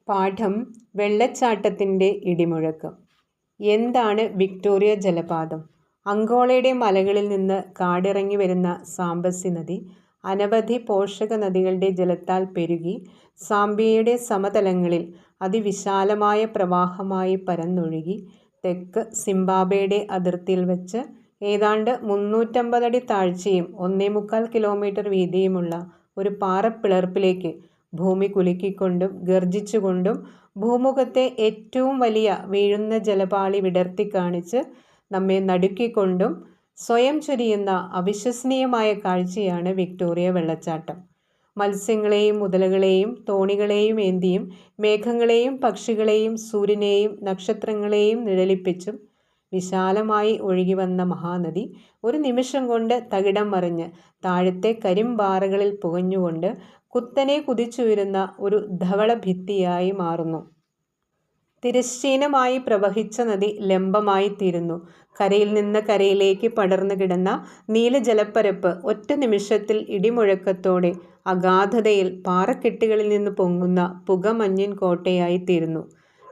പാഠം വെള്ളച്ചാട്ടത്തിൻ്റെ ഇടിമുഴക്കം. എന്താണ് വിക്ടോറിയ ജലപാതം? അംഗോളയുടെ മലകളിൽ നിന്ന് കാടിറങ്ങി വരുന്ന സാംബസി നദി അനവധി പോഷക നദികളുടെ ജലത്താൽ പെരുകി സാംബിയയുടെ സമതലങ്ങളിൽ അതിവിശാലമായ പ്രവാഹമായി പരന്നൊഴുകി തെക്ക് സിംബാബ്വേയുടെ അതിർത്തിയിൽ വച്ച് ഏതാണ്ട് 350 അടി താഴ്ചയും 1.25 കിലോമീറ്റർ വീതിയുമുള്ള ഒരു പാറപ്പിളർപ്പിലേക്ക് ഭൂമി കുലുക്കിക്കൊണ്ടും ഗർജിച്ചുകൊണ്ടും ഭൂമുഖത്തെ ഏറ്റവും വലിയ വീഴുന്ന ജലപാളി വിടർത്തി കാണിച്ച് നമ്മെ നടുക്കിക്കൊണ്ടും സ്വയം ചൊരിയുന്ന അവിശ്വസനീയമായ കാഴ്ചയാണ് വിക്ടോറിയ വെള്ളച്ചാട്ടം. മത്സ്യങ്ങളെയും മുതലകളെയും തോണികളെയും ഏന്തിയും മേഘങ്ങളെയും പക്ഷികളെയും സൂര്യനെയും നക്ഷത്രങ്ങളെയും നിഴലിപ്പിച്ചും വിശാലമായി ഒഴുകി വന്ന മഹാനദി ഒരു നിമിഷം കൊണ്ട് തകിടം മറിഞ്ഞ് താഴത്തെ കരിമ്പാറകളിൽ പുകഞ്ഞുകൊണ്ട് കുത്തനെ കുതിച്ചുയരുന്ന ഒരു ധവള ഭിത്തിയായി മാറുന്നു. തിരശ്ചീനമായി പ്രവഹിച്ച നദി ലംബമായി തീരുന്നു. കരയിൽ നിന്ന് കരയിലേക്ക് പടർന്നു കിടന്ന നീലജലപ്പരപ്പ് ഒറ്റ നിമിഷത്തിൽ ഇടിമുഴക്കത്തോടെ അഗാധതയിൽ പാറക്കെട്ടുകളിൽ നിന്ന് പൊങ്ങുന്ന പുകമഞ്ഞിൻ കോട്ടയായി തീരുന്നു.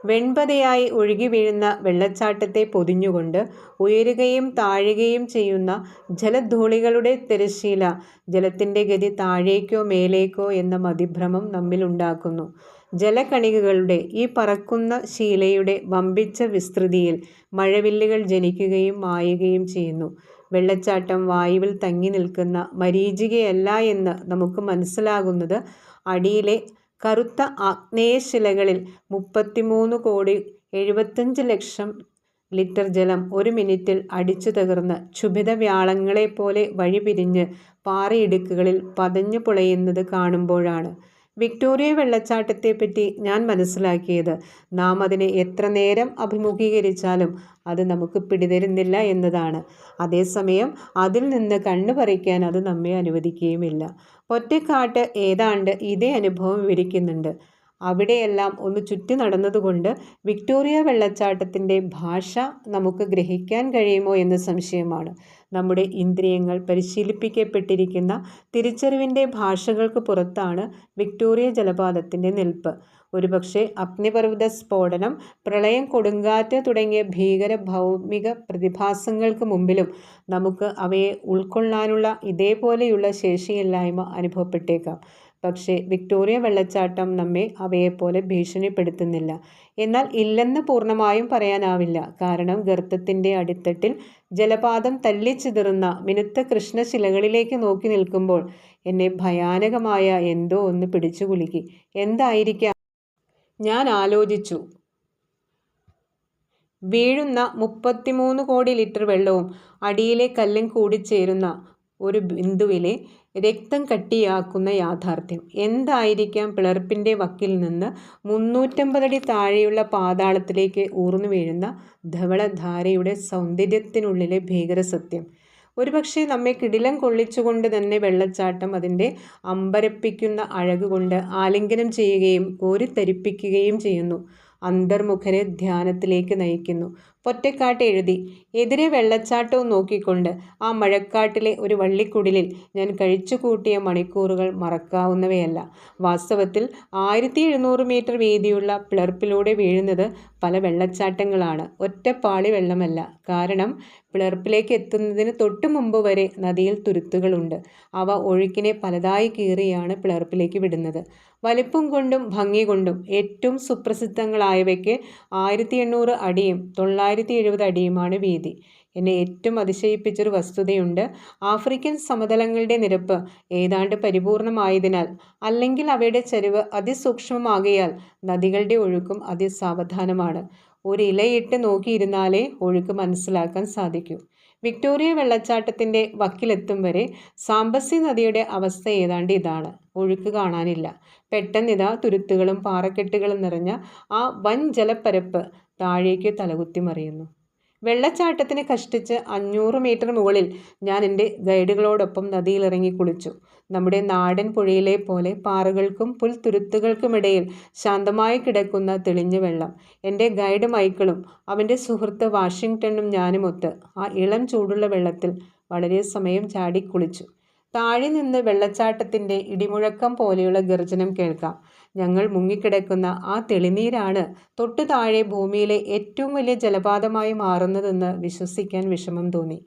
വെൺപതയായി ഒഴുകി വീഴുന്ന വെള്ളച്ചാട്ടത്തെ പൊതിഞ്ഞുകൊണ്ട് ഉയരുകയും താഴുകയും ചെയ്യുന്ന ജലധൂളികളുടെ തിരശ്ശീല ജലത്തിൻ്റെ ഗതി താഴേക്കോ മേലേക്കോ എന്ന മതിഭ്രമം നമ്മിലുണ്ടാക്കുന്നു. ജലകണികകളുടെ ഈ പറക്കുന്ന ശീലയുടെ വമ്പിച്ച വിസ്തൃതിയിൽ മഴവില്ലുകൾ ജനിക്കുകയും മായുകയും ചെയ്യുന്നു. വെള്ളച്ചാട്ടം വായുവിൽ തങ്ങി നിൽക്കുന്ന മരീചികയല്ല എന്ന് നമുക്ക് മനസ്സിലാകുന്നത് അടിയിലെ കറുത്ത ആഗ്നേയശിലകളിൽ 33,75,00,000 ലിറ്റർ ജലം ഒരു മിനിറ്റിൽ അടിച്ചു തകർന്ന് ക്ഷുഭിതവ്യാളങ്ങളെപ്പോലെ വഴിപിരിഞ്ഞ് പാറയിടുക്കുകളിൽ പതഞ്ഞു പുളയുന്നത് കാണുമ്പോഴാണ്. വിക്ടോറിയ വെള്ളച്ചാട്ടത്തെപ്പറ്റി ഞാൻ മനസ്സിലാക്കിയത് നാം അതിനെ എത്ര നേരം അഭിമുഖീകരിച്ചാലും അത് നമുക്ക് പിടിതരുന്നില്ല എന്നതാണ്. അതേസമയം അതിൽ നിന്ന് കണ്ണു പറിക്കാൻ അത് നമ്മെ അനുവദിക്കുകയുമില്ല. ഒറ്റക്കാട്ട് ഏതാണ്ട് ഇതേ അനുഭവം വിവരിക്കുന്നുണ്ട്. അവിടെയെല്ലാം ഒന്ന് ചുറ്റി നടന്നതുകൊണ്ട് വിക്ടോറിയ വെള്ളച്ചാട്ടത്തിൻ്റെ ഭാഷ നമുക്ക് ഗ്രഹിക്കാൻ കഴിയുമോ എന്ന് സംശയമാണ്. നമ്മുടെ ഇന്ദ്രിയങ്ങൾ പരിശീലിപ്പിക്കപ്പെട്ടിരിക്കുന്ന തിരിച്ചറിവിൻ്റെ ഭാഷകൾക്ക് പുറത്താണ് വിക്ടോറിയ ജലപാതത്തിൻ്റെ നിൽപ്പ്. ഒരുപക്ഷെ അഗ്നിപർവ്വത സ്ഫോടനം, പ്രളയം, കൊടുങ്കാറ്റ് തുടങ്ങിയ ഭീകര ഭൗമിക പ്രതിഭാസങ്ങൾക്ക് മുമ്പിലും നമുക്ക് അവയെ ഉൾക്കൊള്ളാനുള്ള ഇതേപോലെയുള്ള ശേഷിയില്ലായ്മ അനുഭവപ്പെട്ടേക്കാം. പക്ഷേ വിക്ടോറിയ വെള്ളച്ചാട്ടം നമ്മെ അവയെപ്പോലെ ഭീഷണിപ്പെടുത്തുന്നില്ല. എന്നാൽ ഇല്ലെന്ന് പൂർണ്ണമായും പറയാനാവില്ല. കാരണം ഗർത്തത്തിൻ്റെ അടിത്തട്ടിൽ ജലപാതം തല്ലിച്ചിതറുന്ന മിനുത്ത കൃഷ്ണശിലകളിലേക്ക് നോക്കി നിൽക്കുമ്പോൾ എന്നെ ഭയാനകമായ എന്തോ ഒന്ന് പിടിച്ചു കുലുക്കി. എന്തായിരിക്കാം? ഞാൻ ആലോചിച്ചു. വീഴുന്ന 33 കോടി ലിറ്റർ വെള്ളവും അടിയിലെ കല്ലും കൂടിച്ചേരുന്ന ഒരു ബിന്ദുവിലെ രക്തം കട്ടിയാക്കുന്ന യാഥാർത്ഥ്യം. എന്തായിരിക്കാം പിളർപ്പിൻ്റെ വക്കിൽ നിന്ന് 350 അടി താഴെയുള്ള പാതാളത്തിലേക്ക് ഊർന്നു വീഴുന്ന ധവളധാരയുടെ സൗന്ദര്യത്തിനുള്ളിലെ ഭീകരസത്യം? ഒരുപക്ഷെ നമ്മെ കിടിലം കൊള്ളിച്ചുകൊണ്ട് തന്നെ വെള്ളച്ചാട്ടം അതിൻ്റെ അമ്പരപ്പിക്കുന്ന അഴകുകൊണ്ട് ആലിംഗനം ചെയ്യുകയും കോരിത്തരിപ്പിക്കുകയും ചെയ്യുന്നു. അന്തർമുഖരെ ധ്യാനത്തിലേക്ക് നയിക്കുന്നു. പൊറ്റക്കാട്ട് എഴുതി. എതിരെ വെള്ളച്ചാട്ടവും നോക്കിക്കൊണ്ട് ആ മഴക്കാട്ടിലെ ഒരു വള്ളിക്കുടിലിൽ ഞാൻ കഴിച്ചുകൂട്ടിയ മണിക്കൂറുകൾ മറക്കാവുന്നവയല്ല. വാസ്തവത്തിൽ 1700 മീറ്റർ വീതിയുള്ള പിളർപ്പിലൂടെ വീഴുന്നത് പല വെള്ളച്ചാട്ടങ്ങളാണ്, ഒറ്റപ്പാളി വെള്ളമല്ല. കാരണം പിളർപ്പിലേക്ക് എത്തുന്നതിന് തൊട്ടു മുമ്പ് വരെ നദിയിൽ തുരുത്തുകളുണ്ട്. അവ ഒഴുക്കിനെ പലതായി കീറിയാണ് പിളർപ്പിലേക്ക് വിടുന്നത്. വലിപ്പം കൊണ്ടും ഭംഗി കൊണ്ടും ഏറ്റവും സുപ്രസിദ്ധങ്ങളായവയ്ക്ക് 1800 അടിയും 970 അടിയുമാണ് വീതി. എന്നെ ഏറ്റവും അതിശയിപ്പിച്ചൊരു വസ്തുതയുണ്ട്. ആഫ്രിക്കൻ സമതലങ്ങളുടെ നിരപ്പ് ഏതാണ്ട് പരിപൂർണമായതിനാൽ, അല്ലെങ്കിൽ അവയുടെ ചരിവ് അതിസൂക്ഷ്മമാകയാൽ നദികളുടെ ഒഴുക്കും അതിസാവധാനമാണ്. ഒരു ഇലയിട്ട് നോക്കിയിരുന്നാലേ ഒഴുക്ക് മനസ്സിലാക്കാൻ സാധിക്കൂ. വിക്ടോറിയ വെള്ളച്ചാട്ടത്തിൻ്റെ വക്കിലെത്തും വരെ സാംബസി നദിയുടെ അവസ്ഥ ഏതാണ്ട് ഇതാണ്. ഒഴുക്ക് കാണാനില്ല. പെട്ടെന്നിതാ തുരുത്തുകളും പാറക്കെട്ടുകളും നിറഞ്ഞ ആ വൻ ജലപ്പരപ്പ് താഴേക്ക് തലകുത്തി മറിയുന്നു. വെള്ളച്ചാട്ടത്തിന് കഷ്ടിച്ച് 500 മീറ്റർ മുകളിൽ ഞാൻ എൻ്റെ ഗൈഡുകളോടൊപ്പം നദിയിലിറങ്ങി കുളിച്ചു. നമ്മുടെ നാടൻ പുഴയിലെ പോലെ പാറകൾക്കും പുൽത്തുരുത്തുകൾക്കുമിടയിൽ ശാന്തമായി കിടക്കുന്ന തെളിഞ്ഞ വെള്ളം. എൻ്റെ ഗൈഡ് മൈക്കിളും അവൻ്റെ സുഹൃത്ത് വാഷിങ്ടണും ഞാനുമൊത്ത് ആ ഇളം ചൂടുള്ള വെള്ളത്തിൽ വളരെ സമയം ചാടി കുളിച്ചു. താഴെ നിന്ന് വെള്ളച്ചാട്ടത്തിൻ്റെ ഇടിമുഴക്കം പോലെയുള്ള ഗർജനം കേൾക്കാം. ഞങ്ങൾ മുങ്ങിക്കിടക്കുന്ന ആ തെളിനീരാണ് തൊട്ടു താഴെ ഭൂമിയിലെ ഏറ്റവും വലിയ ജലപാതമായി മാറുന്നതെന്ന് വിശ്വസിക്കാൻ വിഷമം തോന്നി.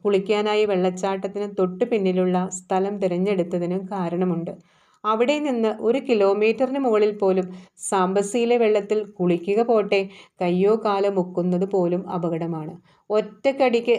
കുളിക്കാനായി വെള്ളച്ചാട്ടത്തിന് തൊട്ടു പിന്നിലുള്ള സ്ഥലം തിരഞ്ഞെടുത്തതിനും കാരണമുണ്ട്. അവിടെ നിന്ന് 1 കിലോമീറ്ററിന് മുകളിൽ പോലും സാംബസിയിലെ വെള്ളത്തിൽ കുളിക്കുക പോട്ടെ, കയ്യോ കാലോ മുക്കുന്നത് പോലും അപകടമാണ്. ഒറ്റക്കടിക്ക്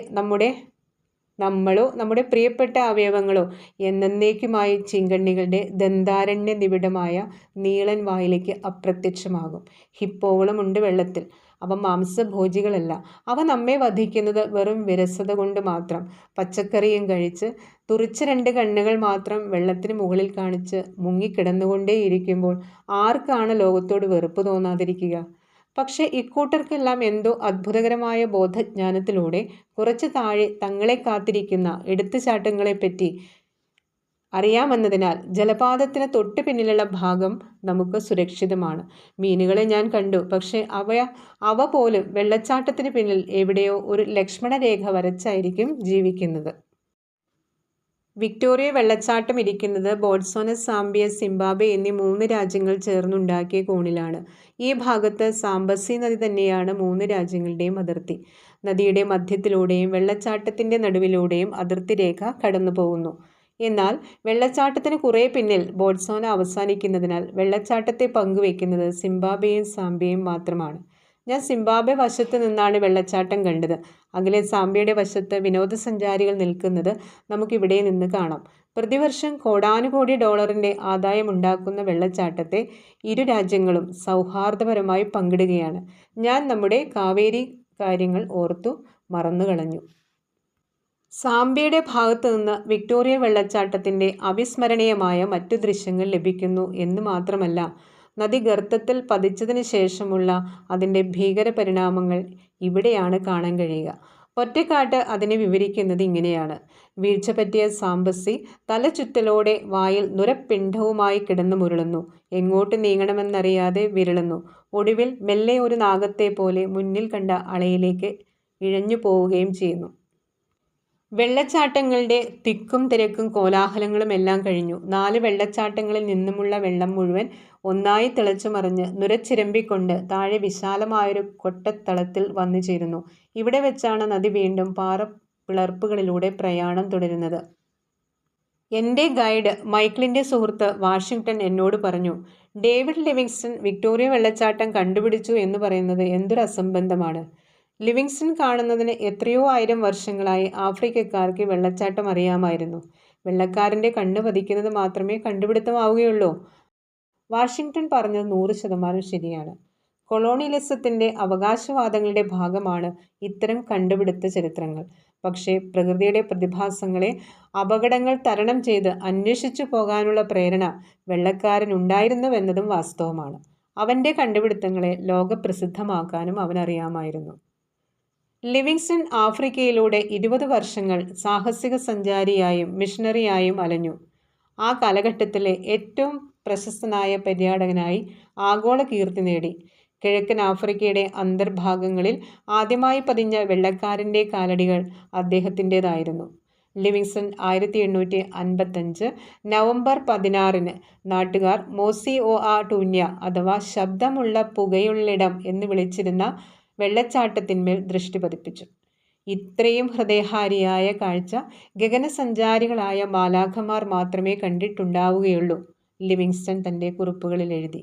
നമ്മളോ നമ്മുടെ പ്രിയപ്പെട്ട അവയവങ്ങളോ എന്നേക്കുമായി ചീങ്കണ്ണികളുടെ ദന്താരണ്യ നിബിഡമായ നീളൻ വായിലേക്ക് അപ്രത്യക്ഷമാകും. ഹിപ്പോകളുമുണ്ട് വെള്ളത്തിൽ. അവ മാംസഭോജികളല്ല. അവ നമ്മെ വധിക്കുന്നത് വെറും വിരസത കൊണ്ട് മാത്രം. പച്ചക്കറിയും കഴിച്ച് തുറിച്ച 2 കണ്ണുകൾ മാത്രം വെള്ളത്തിന് മുകളിൽ കാണിച്ച് മുങ്ങിക്കിടന്നുകൊണ്ടേയിരിക്കുമ്പോൾ ആർക്കാണ് ലോകത്തോട് വെറുപ്പ് തോന്നാതിരിക്കുക? പക്ഷേ ഇക്കൂട്ടർക്കെല്ലാം എന്തോ അത്ഭുതകരമായ ബോധജ്ഞാനത്തിലൂടെ കുറച്ചു താഴെ തങ്ങളെ കാത്തിരിക്കുന്ന എടുത്തുചാട്ടങ്ങളെപ്പറ്റി അറിയാമെന്നതിനാൽ ജലപാതത്തിന് തൊട്ടു പിന്നിലുള്ള ഭാഗം നമുക്ക് സുരക്ഷിതമാണ്. മീനുകളെ ഞാൻ കണ്ടു. പക്ഷേ അവ പോലും വെള്ളച്ചാട്ടത്തിന് പിന്നിൽ എവിടെയോ ഒരു ലക്ഷ്മണരേഖ വരച്ചായിരിക്കും ജീവിക്കുന്നത്. വിക്ടോറിയ വെള്ളച്ചാട്ടം ഇരിക്കുന്നത് ബോട്സ്വാന, സാംബിയ, സിംബാബ്വെ എന്നീ 3 രാജ്യങ്ങൾ ചേർന്നുണ്ടാക്കിയ കോണിലാണ്. ഈ ഭാഗത്ത് സാംബസി നദി തന്നെയാണ് 3 രാജ്യങ്ങളുടെയും അതിർത്തി. നദിയുടെ മധ്യത്തിലൂടെയും വെള്ളച്ചാട്ടത്തിൻ്റെ നടുവിലൂടെയും അതിർത്തി രേഖ കടന്നുപോകുന്നു. എന്നാൽ വെള്ളച്ചാട്ടത്തിന് കുറേ പിന്നിൽ ബോട്സ്വാന അവസാനിക്കുന്നതിനാൽ വെള്ളച്ചാട്ടത്തെ പങ്കുവയ്ക്കുന്നത് സിംബാബ്വെയും സാംബിയയും മാത്രമാണ്. ഞാൻ സിംബാബ്വെ വശത്ത് നിന്നാണ് വെള്ളച്ചാട്ടം കണ്ടത്. അകലെ സാംബിയയുടെ വശത്ത് വിനോദസഞ്ചാരികൾ നിൽക്കുന്നത് നമുക്കിവിടെ നിന്ന് കാണാം. പ്രതിവർഷം കോടാനുകോടി ഡോളറിൻ്റെ ആദായമുണ്ടാക്കുന്ന വെള്ളച്ചാട്ടത്തെ ഇരു രാജ്യങ്ങളും സൗഹാർദ്ദപരമായി പങ്കിടുകയാണ്. ഞാൻ നമ്മുടെ കാവേരി കാര്യങ്ങൾ ഓർത്തു മറന്നുകളഞ്ഞു. സാംബിയയുടെ ഭാഗത്തു നിന്ന് വിക്ടോറിയ വെള്ളച്ചാട്ടത്തിൻ്റെ അവിസ്മരണീയമായ മറ്റു ദൃശ്യങ്ങൾ ലഭിക്കുന്നു എന്ന് മാത്രമല്ല, നദി ഗർത്തത്തിൽ പതിച്ചതിന് ശേഷമുള്ള അതിൻ്റെ ഭീകരപരിണാമങ്ങൾ ഇവിടെയാണ് കാണാൻ കഴിയുക. പൊറ്റക്കാട്ട് അതിനെ വിവരിക്കുന്നത് ഇങ്ങനെയാണ്. വീഴ്ച പറ്റിയ സാംബസി തലചുറ്റലോടെ വായിൽ നുരപ്പിണ്ഡവുമായി കിടന്നു മുരളുന്നു. എങ്ങോട്ട് നീങ്ങണമെന്നറിയാതെ വിരളുന്നു. ഒടുവിൽ മെല്ലെ ഒരു നാഗത്തെ പോലെ മുന്നിൽ കണ്ട അളയിലേക്ക് ഇഴഞ്ഞു പോവുകയും ചെയ്യുന്നു. വെള്ളച്ചാട്ടങ്ങളുടെ തിക്കും തിരക്കും കോലാഹലങ്ങളും എല്ലാം കഴിഞ്ഞു. 4 വെള്ളച്ചാട്ടങ്ങളിൽ നിന്നുമുള്ള വെള്ളം മുഴുവൻ ഒന്നായി തിളച്ചു മറിഞ്ഞ് നുരച്ചിരമ്പിക്കൊണ്ട് താഴെ വിശാലമായൊരു കൊട്ടത്തളത്തിൽ വന്നു ചേരുന്നു. ഇവിടെ വെച്ചാണ് നദി വീണ്ടും പാറപ്പിളർപ്പുകളിലൂടെ പ്രയാണം തുടരുന്നത്. എൻ്റെ ഗൈഡ് മൈക്കിളിൻ്റെ സുഹൃത്ത് വാഷിങ്ടൺ എന്നോട് പറഞ്ഞു, ഡേവിഡ് ലിവിങ്സ്റ്റൺ വിക്ടോറിയ വെള്ളച്ചാട്ടം കണ്ടുപിടിച്ചു എന്ന് പറയുന്നത് എന്തൊരു അസംബന്ധമാണ്. ലിവിങ്സ്റ്റൺ കാണുന്നതിന് എത്രയോ 1000 വർഷങ്ങളായി ആഫ്രിക്കക്കാർക്ക് വെള്ളച്ചാട്ടം അറിയാമായിരുന്നു. വെള്ളക്കാരൻ്റെ കണ്ണ് പതിക്കുന്നത് മാത്രമേ കണ്ടുപിടുത്തമാവുകയുള്ളൂ. വാഷിങ്ടൺ പറഞ്ഞത് 100% ശരിയാണ്. കൊളോണിയലിസത്തിൻ്റെ അവകാശവാദങ്ങളുടെ ഭാഗമാണ് ഇത്തരം കണ്ടുപിടുത്ത ചരിത്രങ്ങൾ. പക്ഷേ പ്രകൃതിയുടെ പ്രതിഭാസങ്ങളെ, അപകടങ്ങൾ തരണം ചെയ്ത് അന്വേഷിച്ചു പോകാനുള്ള പ്രേരണ വെള്ളക്കാരനുണ്ടായിരുന്നുവെന്നതും വാസ്തവമാണ്. അവൻ്റെ കണ്ടുപിടുത്തങ്ങളെ ലോകപ്രസിദ്ധമാക്കാനും അവനറിയാമായിരുന്നു. ലിവിങ്സ്റ്റൺ ആഫ്രിക്കയിലൂടെ 20 വർഷങ്ങൾ സാഹസിക സഞ്ചാരിയായും മിഷണറിയായും അലഞ്ഞു. ആ കാലഘട്ടത്തിലെ ഏറ്റവും പ്രശസ്തനായ പര്യടകനായി ആഗോള കീർത്തി നേടി. കിഴക്കൻ ആഫ്രിക്കയുടെ അന്തർഭാഗങ്ങളിൽ ആദ്യമായി പതിഞ്ഞ വെള്ളക്കാരൻ്റെ കാലടികൾ അദ്ദേഹത്തിൻ്റേതായിരുന്നു. ലിവിങ്സ്റ്റൺ 1855 നവംബർ 16 നാട്ടുകാർ മോസി ഓആ ടൂന്യ അഥവാ ശബ്ദമുള്ള പുകയുള്ളിടം എന്ന് വിളിച്ചിരുന്ന വെള്ളച്ചാട്ടത്തിന്മേൽ ദൃഷ്ടി പതിപ്പിച്ചു. ഇത്രയും ഹൃദയഹാരിയായ കാഴ്ച ഗഗനസഞ്ചാരികളായ മാലാഖമാർ മാത്രമേ കണ്ടിട്ടുണ്ടാവുകയുള്ളൂ, ലിവിങ്സ്റ്റൺ തൻ്റെ കുറിപ്പുകളിൽ എഴുതി.